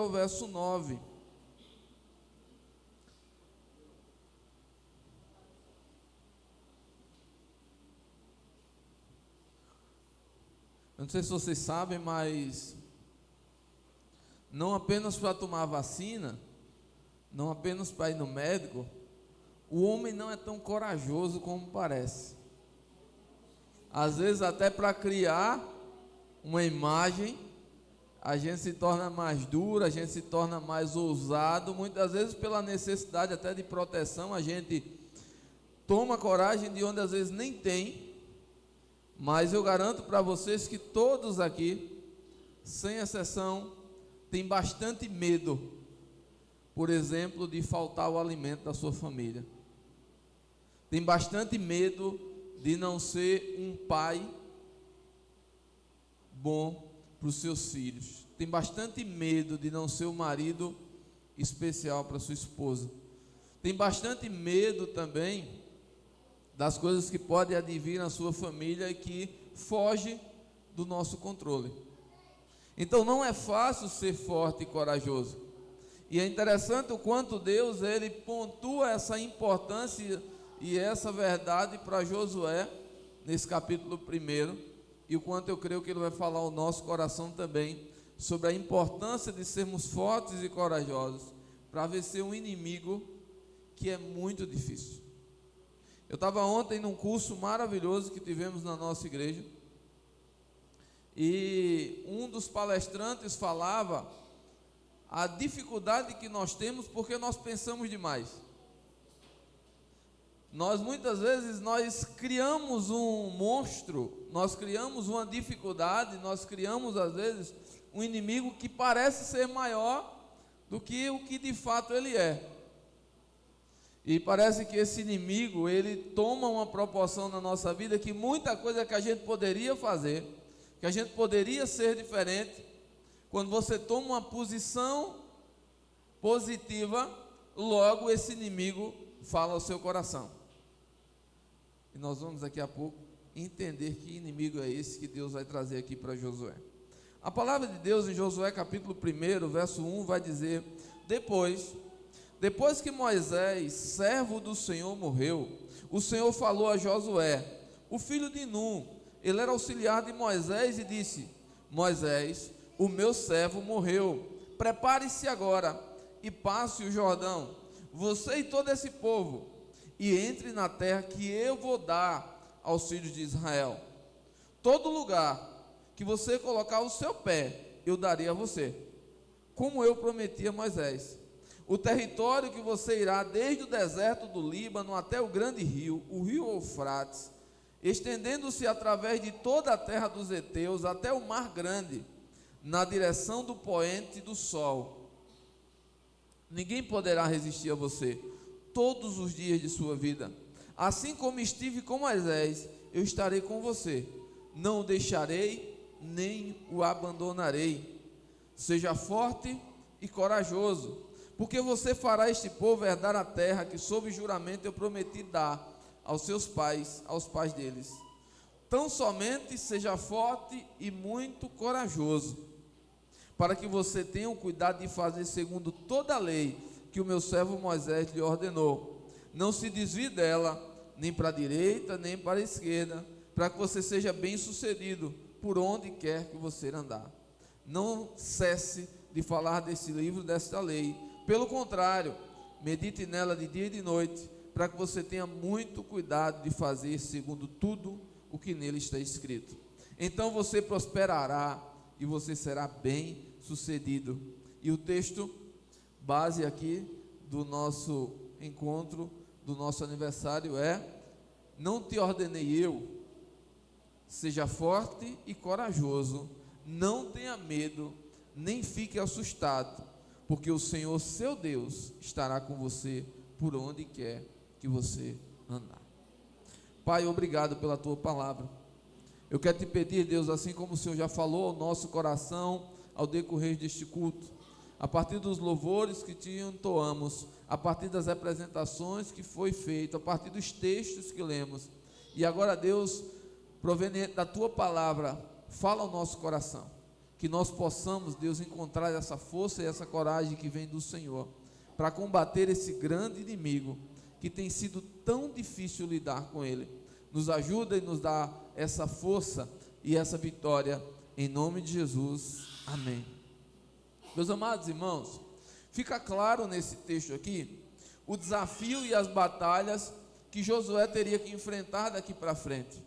o verso 9. Eu não sei se vocês sabem, mas não apenas para tomar vacina, não apenas para ir no médico, o homem não é tão corajoso como parece. Às vezes até para criar uma imagem, a gente se torna mais duro, a gente se torna mais ousado, muitas vezes pela necessidade até de proteção, a gente toma coragem de onde às vezes nem tem. Mas eu garanto para vocês que todos aqui, sem exceção, têm bastante medo, por exemplo, de faltar o alimento da sua família. Tem bastante medo de não ser um pai bom para os seus filhos. Tem bastante medo de não ser um marido especial para sua esposa. Tem bastante medo também das coisas que podem advir na sua família e que foge do nosso controle. Então não é fácil ser forte e corajoso. E é interessante o quanto Deus, ele pontua essa importância e essa verdade para Josué, nesse capítulo 1, e o quanto eu creio que ele vai falar ao nosso coração também, sobre a importância de sermos fortes e corajosos, para vencer um inimigo que é muito difícil. Eu estava ontem num curso maravilhoso que tivemos na nossa igreja, e um dos palestrantes falava a dificuldade que nós temos porque nós pensamos demais. Nós muitas vezes criamos um monstro, nós criamos uma dificuldade, nós criamos às vezes um inimigo que parece ser maior do que o que de fato ele é. E parece que esse inimigo, ele toma uma proporção na nossa vida que muita coisa que a gente poderia fazer, que a gente poderia ser diferente, quando você toma uma posição positiva, logo esse inimigo fala ao seu coração. E nós vamos daqui a pouco entender que inimigo é esse que Deus vai trazer aqui para Josué. A palavra de Deus em Josué capítulo 1, verso 1 vai dizer: Depois que Moisés, servo do Senhor, morreu, o Senhor falou a Josué, o filho de Nun, ele era auxiliar de Moisés, e disse: Moisés, o meu servo morreu, prepare-se agora e passe o Jordão, você e todo esse povo, e entre na terra que eu vou dar aos filhos de Israel. Todo lugar que você colocar o seu pé, eu darei a você, como eu prometi a Moisés. O território que você irá desde o deserto do Líbano até o grande rio, o rio Eufrates, estendendo-se através de toda a terra dos heteus até o mar grande, na direção do poente do sol. Ninguém poderá resistir a você todos os dias de sua vida. Assim como estive com Moisés, eu estarei com você. Não o deixarei, nem o abandonarei. Seja forte e corajoso, porque você fará este povo herdar a terra que sob juramento eu prometi dar aos seus pais, aos pais deles. Tão somente seja forte e muito corajoso, para que você tenha o cuidado de fazer segundo toda a lei que o meu servo Moisés lhe ordenou. Não se desvie dela, nem para a direita, nem para a esquerda, para que você seja bem sucedido por onde quer que você andar. Não cesse de falar desse livro, desta lei. Pelo contrário, medite nela de dia e de noite, para que você tenha muito cuidado de fazer segundo tudo o que nele está escrito. Então você prosperará e você será bem sucedido. E o texto base aqui do nosso encontro, do nosso aniversário é: não te ordenei eu, seja forte e corajoso, não tenha medo, nem fique assustado, porque o Senhor seu Deus estará com você por onde quer que você andar. Pai, obrigado pela tua palavra. Eu quero te pedir, Deus, assim como o Senhor já falou ao nosso coração ao decorrer deste culto, a partir dos louvores que te entoamos, a partir das apresentações que foi feito, a partir dos textos que lemos, e agora, Deus, proveniente da tua palavra, fala ao nosso coração. que nós possamos, Deus, encontrar essa força e essa coragem que vem do Senhor, para combater esse grande inimigo, que tem sido tão difícil lidar com ele. Nos ajuda e nos dá essa força e essa vitória, em nome de Jesus, amém. Meus amados irmãos, fica claro nesse texto aqui, o desafio e as batalhas que Josué teria que enfrentar daqui para frente,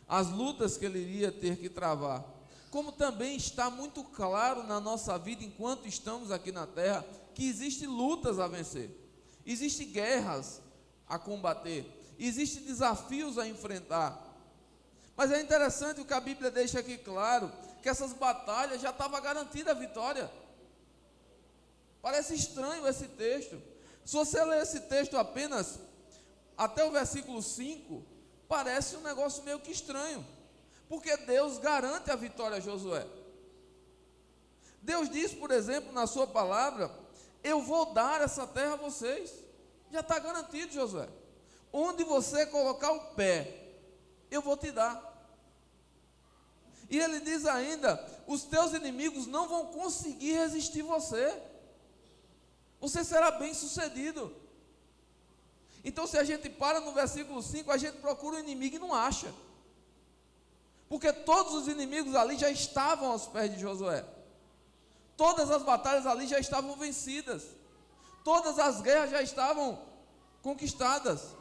as lutas que ele iria ter que travar, como também está muito claro na nossa vida, enquanto estamos aqui na terra, que existem lutas a vencer, existem guerras a combater, existem desafios a enfrentar. Mas é interessante o que a Bíblia deixa aqui claro, que essas batalhas já estava garantida a vitória. Parece estranho esse texto. Se você ler esse texto apenas até o versículo 5, parece um negócio meio que estranho, porque Deus garante a vitória a Josué. Deus diz, por exemplo, na sua palavra: eu vou dar essa terra a vocês. Já está garantido, Josué. Onde você colocar o pé, eu vou te dar. E ele diz ainda: os teus inimigos não vão conseguir resistir você. Você será bem sucedido. Então, se a gente para no versículo 5, a gente procura o inimigo e não acha, porque todos os inimigos ali já estavam aos pés de Josué. Todas as batalhas ali já estavam vencidas, todas as guerras já estavam conquistadas.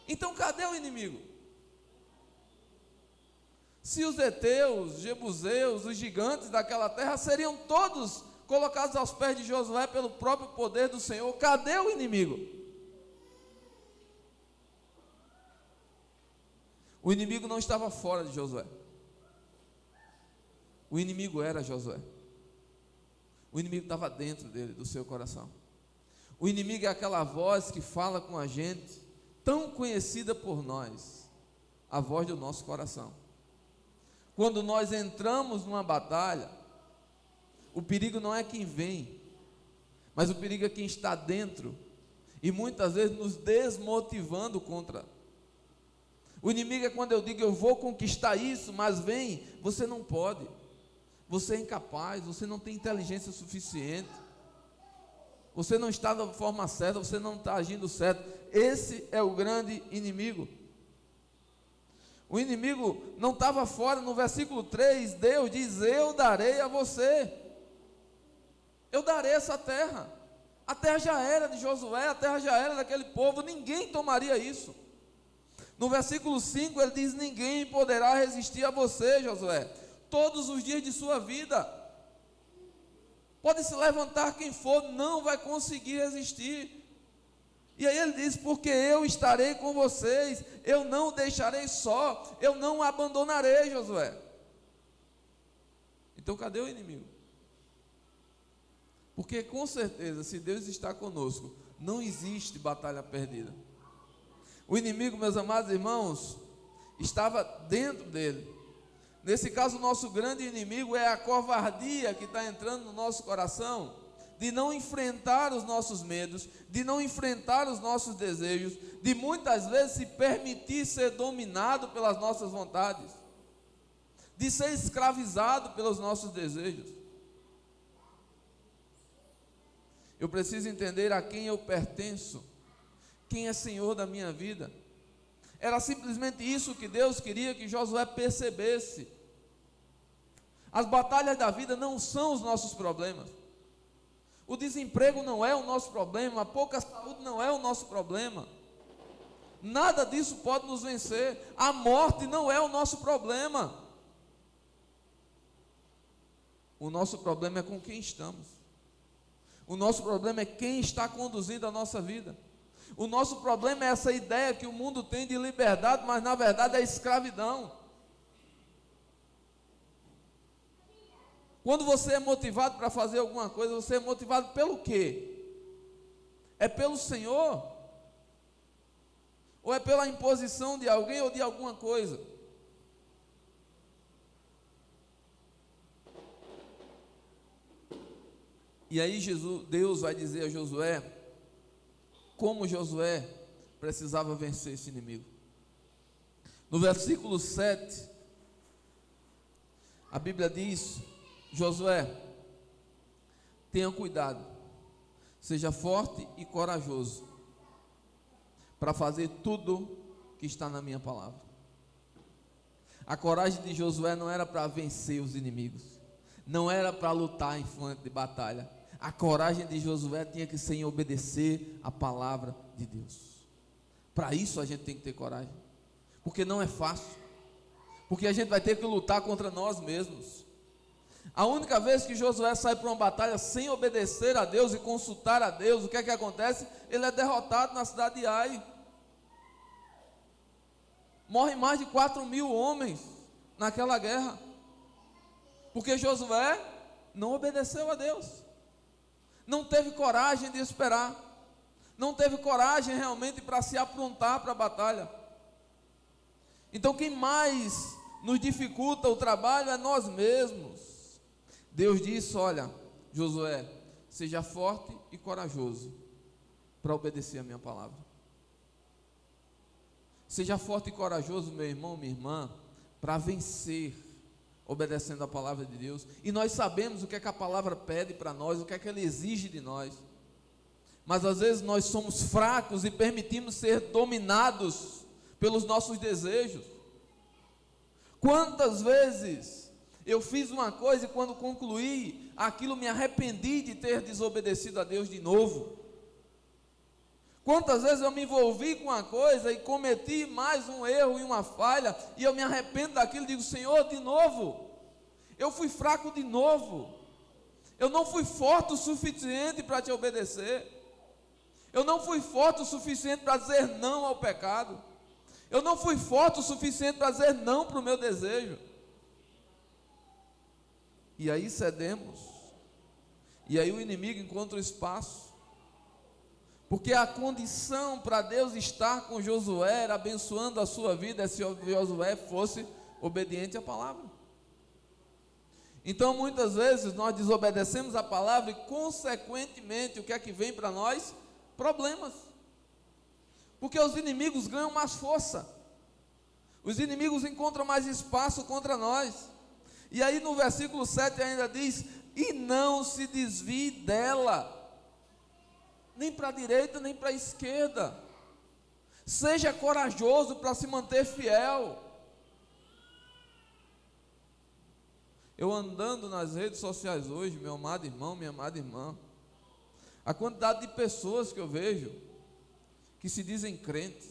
Então, cadê o inimigo? Se os heteus, jebuseus, os gigantes daquela terra seriam todos colocados aos pés de Josué pelo próprio poder do Senhor, cadê o inimigo? O inimigo não estava fora de Josué, o inimigo era Josué. O inimigo estava dentro dele, do seu coração. O inimigo é aquela voz que fala com a gente, tão conhecida por nós, a voz do nosso coração. Quando nós entramos numa batalha, o perigo não é quem vem, mas o perigo é quem está dentro, e muitas vezes nos desmotivando contra. O inimigo é quando eu digo: eu vou conquistar isso, mas vem, você não pode, você é incapaz, você não tem inteligência suficiente, você não está da forma certa, você não está agindo certo. Esse é o grande inimigo. O inimigo não estava fora. No versículo 3, Deus diz: eu darei a você, eu darei essa terra. A terra já era de Josué, a terra já era daquele povo, ninguém tomaria isso. No versículo 5 ele diz: ninguém poderá resistir a você, Josué, todos os dias de sua vida. Pode se levantar quem for, não vai conseguir resistir. E aí ele diz: porque eu estarei com vocês, eu não o deixarei só, eu não o abandonarei, Josué. Então cadê o inimigo? Porque com certeza, se Deus está conosco, não existe batalha perdida. O inimigo, meus amados irmãos, estava dentro dele. Nesse caso, o nosso grande inimigo é a covardia que está entrando no nosso coração, de não enfrentar os nossos medos, de não enfrentar os nossos desejos, de muitas vezes se permitir ser dominado pelas nossas vontades, de ser escravizado pelos nossos desejos. Eu preciso entender a quem eu pertenço, quem é Senhor da minha vida. Era simplesmente isso que Deus queria que Josué percebesse. As batalhas da vida não são os nossos problemas. O desemprego não é o nosso problema, a pouca saúde não é o nosso problema. Nada disso pode nos vencer. A morte não é o nosso problema. O nosso problema é com quem estamos. O nosso problema é quem está conduzindo a nossa vida. O nosso problema é essa ideia que o mundo tem de liberdade, mas na verdade é escravidão. Quando você é motivado para fazer alguma coisa, você é motivado pelo quê? É pelo Senhor? Ou é pela imposição de alguém ou de alguma coisa? E aí Deus vai dizer a Josué como Josué precisava vencer esse inimigo. No versículo 7, a Bíblia diz Josué, tenha cuidado, seja forte e corajoso para fazer tudo que está na minha palavra. A coragem de Josué não era para vencer os inimigos, não era para lutar em frente de batalha. A coragem de Josué tinha que ser em obedecer a palavra de Deus. Para isso a gente tem que ter coragem, porque não é fácil, porque a gente vai ter que lutar contra nós mesmos. A única vez que Josué sai para uma batalha sem obedecer a Deus e consultar a Deus, o que é que acontece? Ele é derrotado na cidade de Ai. Morrem mais de 4.000 homens naquela guerra, porque Josué não obedeceu a Deus, não teve coragem de esperar, não teve coragem realmente para se aprontar para a batalha. Então quem mais nos dificulta o trabalho é nós mesmos. Deus disse: olha, Josué, seja forte e corajoso para obedecer a minha palavra. Seja forte e corajoso, meu irmão, minha irmã, para vencer, obedecendo a palavra de Deus. E nós sabemos o que é que a palavra pede para nós, o que é que ela exige de nós. Mas às vezes nós somos fracos e permitimos ser dominados pelos nossos desejos. Quantas vezes eu fiz uma coisa e quando concluí aquilo me arrependi de ter desobedecido a Deus de novo. Quantas vezes eu me envolvi com uma coisa e cometi mais um erro e uma falha, e eu me arrependo daquilo e digo: Senhor, de novo, eu fui fraco de novo, eu não fui forte o suficiente para te obedecer, eu não fui forte o suficiente para dizer não ao pecado, eu não fui forte o suficiente para dizer não para o meu desejo. E aí cedemos, e aí o inimigo encontra o espaço, porque a condição para Deus estar com Josué era abençoando a sua vida, é se Josué fosse obediente à palavra. Então muitas vezes nós desobedecemos a palavra e consequentemente o que é que vem para nós? Problemas, porque os inimigos ganham mais força, os inimigos encontram mais espaço contra nós. E aí no versículo 7 ainda diz: e não se desvie dela, nem para a direita, nem para a esquerda. Seja corajoso para se manter fiel. Eu andando nas redes sociais hoje, meu amado irmão, minha amada irmã, a quantidade de pessoas que eu vejo, que se dizem crentes,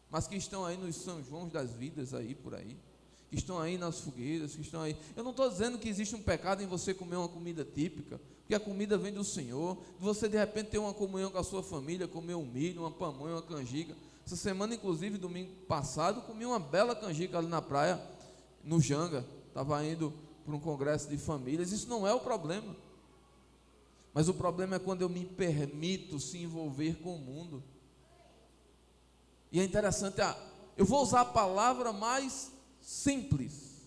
mas que estão aí nos São Joões das vidas aí, por aí, que estão aí nas fogueiras, que estão aí. Eu não estou dizendo que existe um pecado em você comer uma comida típica, porque a comida vem do Senhor. Você de repente ter uma comunhão com a sua família, comer um milho, uma pamonha, uma canjica. Essa semana, inclusive, domingo passado, comi uma bela canjica ali na praia, no Janga. Estava indo para um congresso de famílias. Isso não é o problema, mas o problema é quando eu me permito se envolver com o mundo. E é interessante, eu vou usar a palavra mais simples: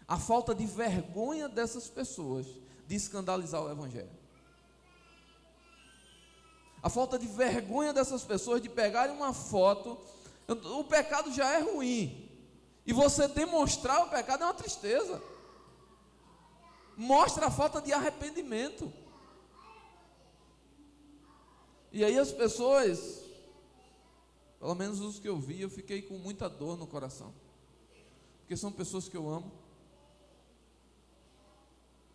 a falta de vergonha dessas pessoas de escandalizar o Evangelho, a falta de vergonha dessas pessoas de pegarem uma foto. O pecado já é ruim, e você demonstrar o pecado é uma tristeza, mostra a falta de arrependimento. E aí as pessoas, pelo menos os que eu vi, eu fiquei com muita dor no coração, porque são pessoas que eu amo.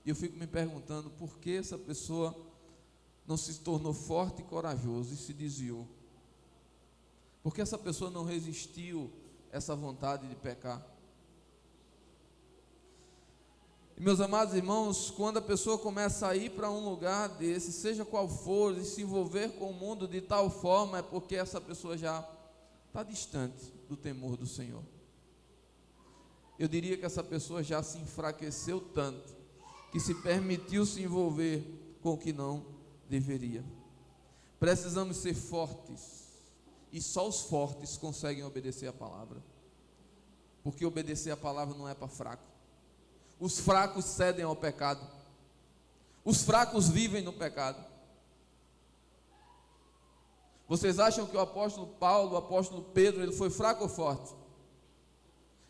E eu fico me perguntando por que essa pessoa não se tornou forte e corajoso e se desviou. Por que essa pessoa não resistiu a essa vontade de pecar? E meus amados irmãos, quando a pessoa começa a ir para um lugar desse, seja qual for, e se envolver com o mundo de tal forma, é porque essa pessoa já está distante do temor do Senhor. Eu diria que essa pessoa já se enfraqueceu tanto, que se permitiu se envolver com o que não deveria. Precisamos ser fortes, e só os fortes conseguem obedecer a palavra, porque obedecer a palavra não é para fraco. Os fracos cedem ao pecado, os fracos vivem no pecado. Vocês acham que o apóstolo Paulo, o apóstolo Pedro, ele foi fraco ou forte?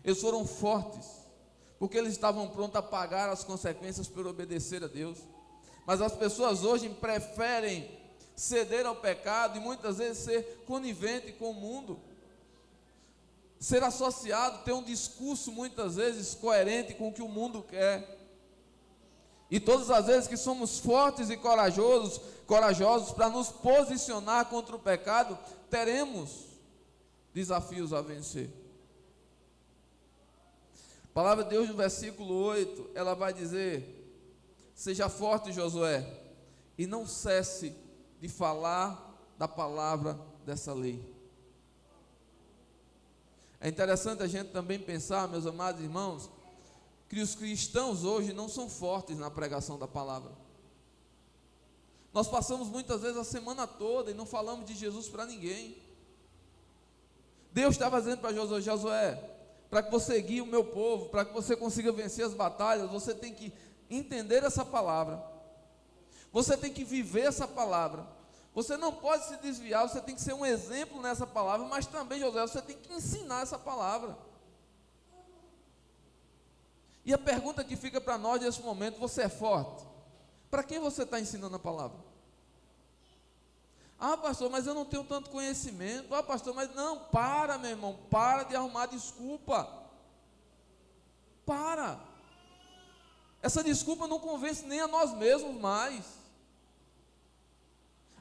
Eles foram fortes, porque eles estavam prontos a pagar as consequências por obedecer a Deus. Mas as pessoas hoje preferem ceder ao pecado e muitas vezes ser conivente com o mundo, ser associado, ter um discurso muitas vezes coerente com o que o mundo quer. E todas as vezes que somos fortes e corajosos para nos posicionar contra o pecado, teremos desafios a vencer. A palavra de Deus no versículo 8, ela vai dizer: seja forte, Josué, e não cesse de falar da palavra dessa lei. É interessante a gente também pensar, meus amados irmãos, que os cristãos hoje não são fortes na pregação da palavra. Nós passamos muitas vezes a semana toda e não falamos de Jesus para ninguém. Deus estava dizendo para Josué: Josué, para que você guie o meu povo, para que você consiga vencer as batalhas, você tem que entender essa palavra, você tem que viver essa palavra, você não pode se desviar, você tem que ser um exemplo nessa palavra, mas também, Josué, você tem que ensinar essa palavra. E a pergunta que fica para nós nesse momento: você é forte? Para quem você está ensinando a palavra? Ah, pastor, mas eu não tenho tanto conhecimento. Ah, pastor, mas não, para, meu irmão, para de arrumar desculpa. Para. Essa desculpa não convence nem a nós mesmos mais.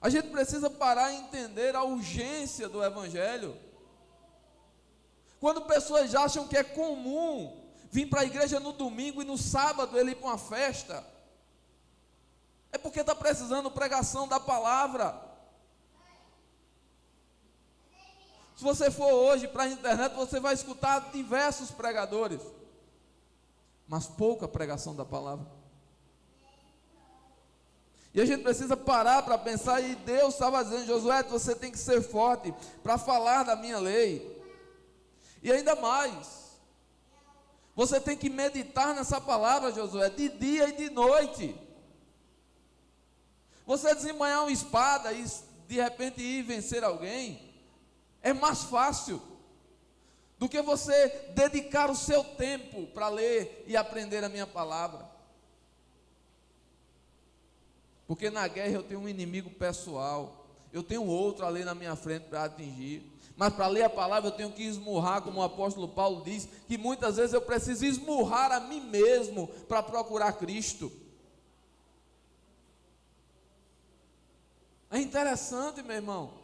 A gente precisa parar e entender a urgência do Evangelho. Quando pessoas acham que é comum vir para a igreja no domingo e no sábado ele ir para uma festa, é porque está precisando de pregação da palavra. Se você for hoje para a internet, você vai escutar diversos pregadores, mas pouca pregação da palavra. E a gente precisa parar para pensar, e Deus estava dizendo: Josué, você tem que ser forte para falar da minha lei. E ainda mais, você tem que meditar nessa palavra, Josué, de dia e de noite. Você desembanhar uma espada e de repente ir vencer alguém é mais fácil do que você dedicar o seu tempo para ler e aprender a minha palavra. Porque na guerra eu tenho um inimigo pessoal, eu tenho outro ali na minha frente para atingir. Mas para ler a palavra eu tenho que esmurrar, como o apóstolo Paulo diz, que muitas vezes eu preciso esmurrar a mim mesmo para procurar Cristo. É interessante, meu irmão,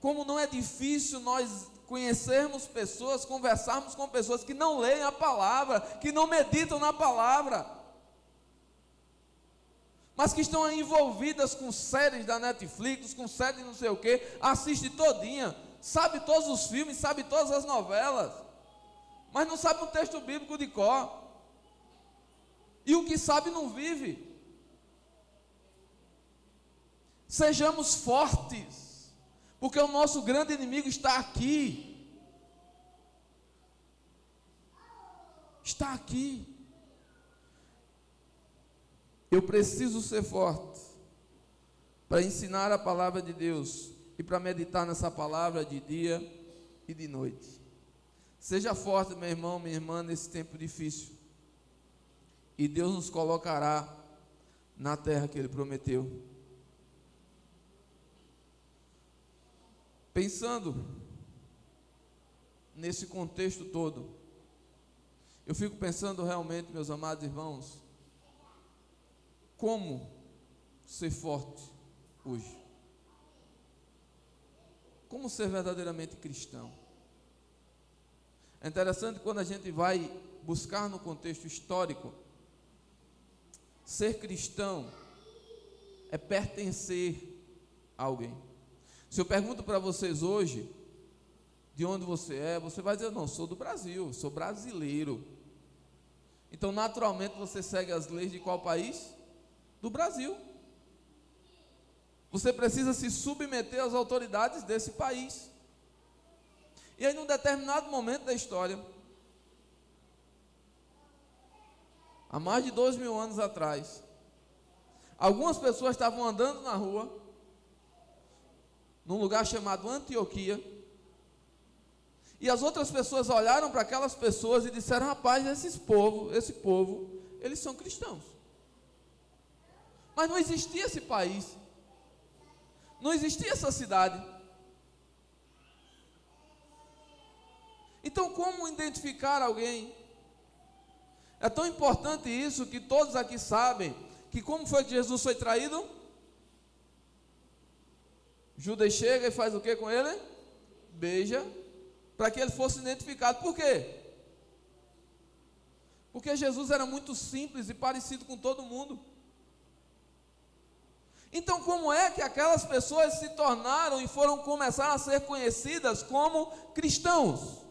como não é difícil nós conhecermos pessoas, conversarmos com pessoas que não leem a palavra, que não meditam na palavra, mas que estão envolvidas com séries da Netflix, com séries não sei o que, assiste todinha, sabe todos os filmes, sabe todas as novelas, mas não sabe um texto bíblico de cor, e o que sabe não vive. Sejamos fortes, porque o nosso grande inimigo está aqui, está aqui. Eu preciso ser forte para ensinar a palavra de Deus e para meditar nessa palavra de dia e de noite. Seja forte, meu irmão, minha irmã, nesse tempo difícil, e Deus nos colocará na terra que Ele prometeu. Pensando nesse contexto todo, eu fico pensando realmente, meus amados irmãos, como ser forte hoje? Como ser verdadeiramente cristão? É interessante quando a gente vai buscar no contexto histórico, ser cristão é pertencer a alguém. Se eu pergunto para vocês hoje, de onde você é, você vai dizer: não, sou do Brasil, sou brasileiro. Então, naturalmente, você segue as leis de qual país? Do Brasil. Você precisa se submeter às autoridades desse país. E aí, num determinado momento da história, há mais de 2000 anos atrás, algumas pessoas estavam andando na rua, num lugar chamado Antioquia, E as outras pessoas olharam para aquelas pessoas e disseram: rapaz, esse povo, eles são cristãos. Mas não existia esse país, não existia essa cidade. Então, como identificar alguém? É tão importante isso que todos aqui sabem que como foi que Jesus foi traído? Judas chega e faz o que com ele? Beija, para que ele fosse identificado. Por quê? Porque Jesus era muito simples e parecido com todo mundo. Então, como é que aquelas pessoas se tornaram e foram começar a ser conhecidas como cristãos?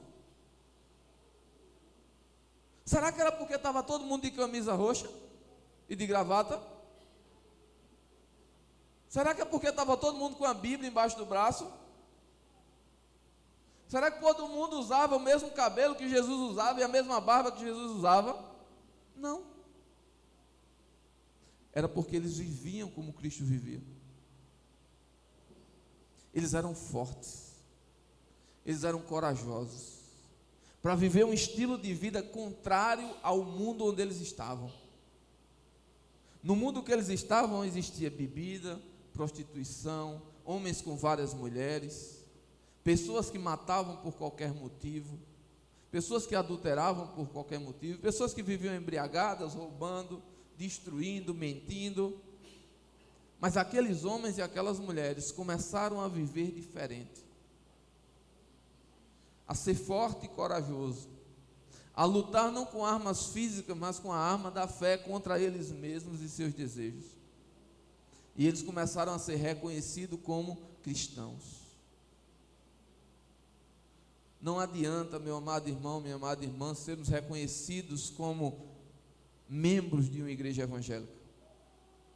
Será que era porque estava todo mundo de camisa roxa e de gravata? Será que é porque estava todo mundo com a Bíblia embaixo do braço? Será que todo mundo usava o mesmo cabelo que Jesus usava e a mesma barba que Jesus usava? Não. Era porque eles viviam como Cristo vivia. Eles eram fortes. Eles eram corajosos. Para viver um estilo de vida contrário ao mundo onde eles estavam. No mundo que eles estavam existia bebida, prostituição, homens com várias mulheres, pessoas que matavam por qualquer motivo, pessoas que adulteravam por qualquer motivo, pessoas que viviam embriagadas, roubando, destruindo, mentindo. Mas aqueles homens e aquelas mulheres começaram a viver diferente, a ser forte e corajoso, a lutar não com armas físicas, mas com a arma da fé contra eles mesmos e seus desejos. E eles começaram a ser reconhecidos como cristãos. Não adianta, meu amado irmão, minha amada irmã, sermos reconhecidos como membros de uma igreja evangélica.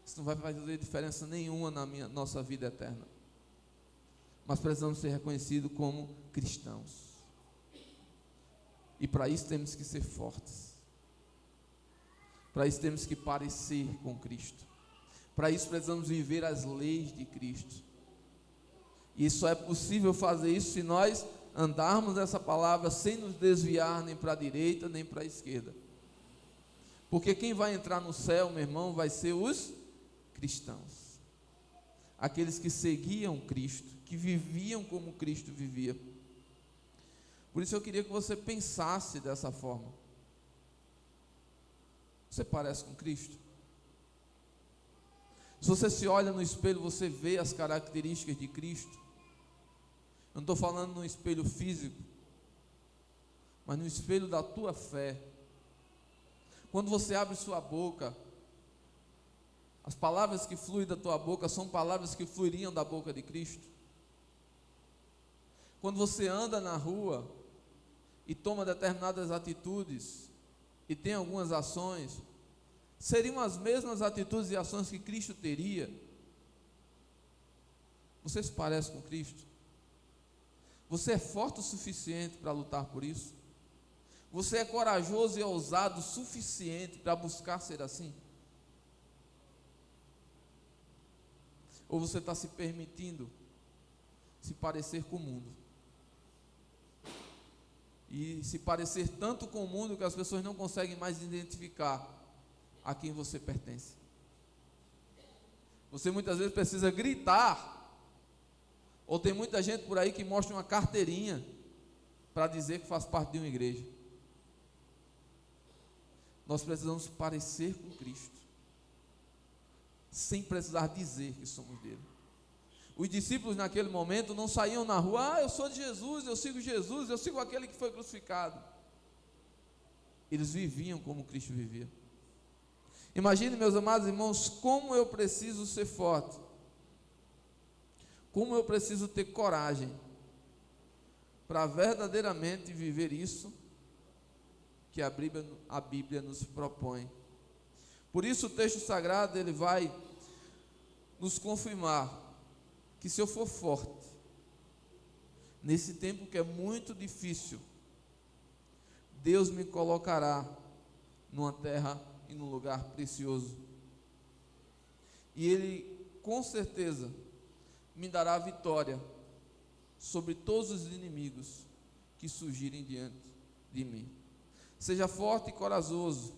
Isso não vai fazer diferença nenhuma na nossa vida eterna. Mas precisamos ser reconhecidos como cristãos. E para isso temos que ser fortes. Para isso temos que parecer com Cristo. Para isso precisamos viver as leis de Cristo. E só é possível fazer isso se nós andarmos nessa palavra sem nos desviar nem para a direita nem para a esquerda. Porque quem vai entrar no céu, meu irmão, vai ser os cristãos. Aqueles que seguiam Cristo, que viviam como Cristo vivia. Por isso eu queria que você pensasse dessa forma. Você parece com Cristo? Se você se olha no espelho, você vê as características de Cristo. Eu não estou falando no espelho físico, mas no espelho da tua fé. Quando você abre sua boca, as palavras que fluem da tua boca são palavras que fluiriam da boca de Cristo. Quando você anda na rua e toma determinadas atitudes e tem algumas ações, seriam as mesmas atitudes e ações que Cristo teria. Você se parece com Cristo? Você é forte o suficiente para lutar por isso? Você é corajoso e ousado o suficiente para buscar ser assim? Ou você está se permitindo se parecer com o mundo? E se parecer tanto com o mundo que as pessoas não conseguem mais identificar a quem você pertence. Você muitas vezes precisa gritar, ou tem muita gente por aí que mostra uma carteirinha para dizer que faz parte de uma igreja. Nós precisamos parecer com Cristo, sem precisar dizer que somos dele. Os discípulos naquele momento não saíam na rua: eu sou de Jesus, eu sigo aquele que foi crucificado. Eles viviam como Cristo vivia. Imagine, meus amados irmãos, como eu preciso ser forte, como eu preciso ter coragem para verdadeiramente viver isso que a Bíblia nos propõe. Por isso o texto sagrado ele vai nos confirmar que se eu for forte, nesse tempo que é muito difícil, Deus me colocará numa terra e num lugar precioso. E Ele, com certeza, me dará vitória sobre todos os inimigos que surgirem diante de mim. Seja forte e corajoso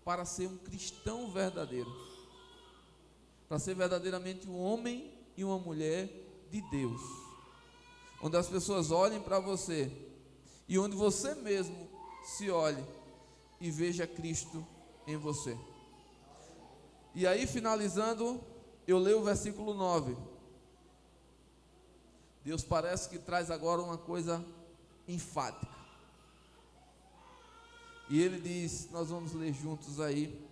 para ser um cristão verdadeiro, para ser verdadeiramente um homem e uma mulher de Deus, onde as pessoas olhem para você e onde você mesmo se olhe e veja Cristo em você. E aí, finalizando, eu leio o versículo 9. Deus parece que traz agora uma coisa enfática. E ele diz, nós vamos ler juntos aí.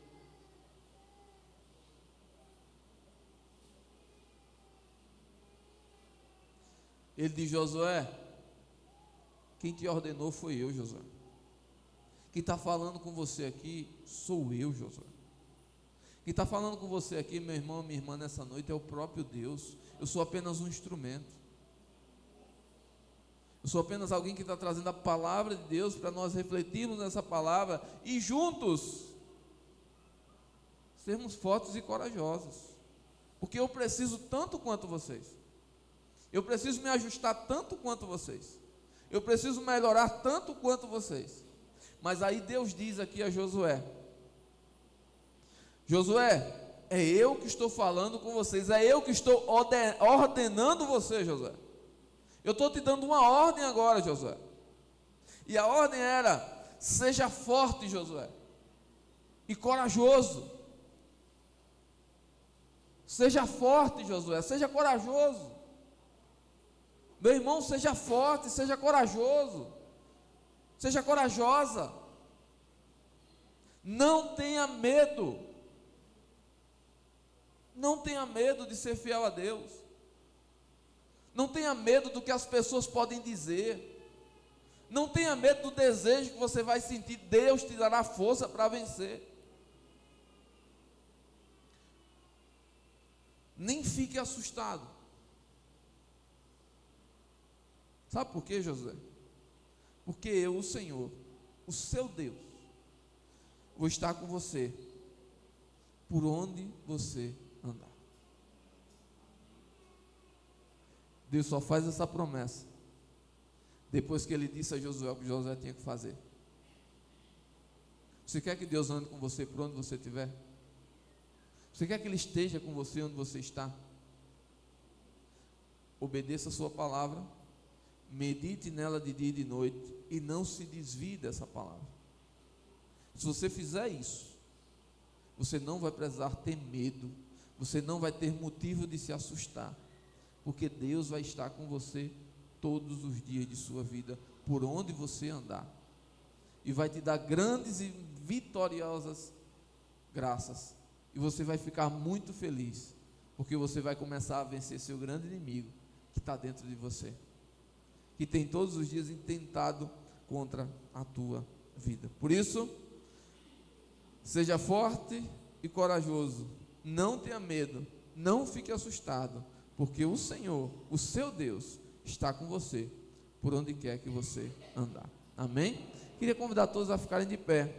Ele diz: Josué, quem te ordenou foi eu, Josué. Quem está falando com você aqui sou eu, Josué. Quem está falando com você aqui, meu irmão, minha irmã, nessa noite é o próprio Deus. Eu sou apenas um instrumento. Eu sou apenas alguém que está trazendo a palavra de Deus para nós refletirmos nessa palavra e juntos sermos fortes e corajosos. Porque eu preciso tanto quanto vocês. Eu preciso me ajustar tanto quanto vocês. Eu preciso melhorar tanto quanto vocês. Mas aí Deus diz aqui a Josué: Josué, é eu que estou falando com vocês, é eu que estou ordenando você, Josué. Eu estou te dando uma ordem agora, Josué. E a ordem era: seja forte, Josué, e corajoso. Seja forte, Josué, seja corajoso. Meu irmão, seja forte, seja corajoso, seja corajosa. Não tenha medo. Não tenha medo de ser fiel a Deus. Não tenha medo do que as pessoas podem dizer. Não tenha medo do desejo que você vai sentir. Deus te dará força para vencer. Nem fique assustado. Sabe por quê, Josué? Porque eu, o Senhor, o seu Deus, vou estar com você por onde você andar. Deus só faz essa promessa depois que ele disse a Josué o que Josué tinha que fazer. Você quer que Deus ande com você por onde você estiver? Você quer que Ele esteja com você onde você está? Obedeça a sua palavra, medite nela de dia e de noite e não se desvie dessa palavra. Se você fizer isso, você não vai precisar ter medo, você não vai ter motivo de se assustar, porque Deus vai estar com você todos os dias de sua vida, por onde você andar, e vai te dar grandes e vitoriosas graças, e você vai ficar muito feliz, porque você vai começar a vencer seu grande inimigo, que está dentro de você, que tem todos os dias intentado contra a tua vida. Por isso, seja forte e corajoso, não tenha medo, não fique assustado, porque o Senhor, o seu Deus, está com você, por onde quer que você andar. Amém? Queria convidar todos a ficarem de pé.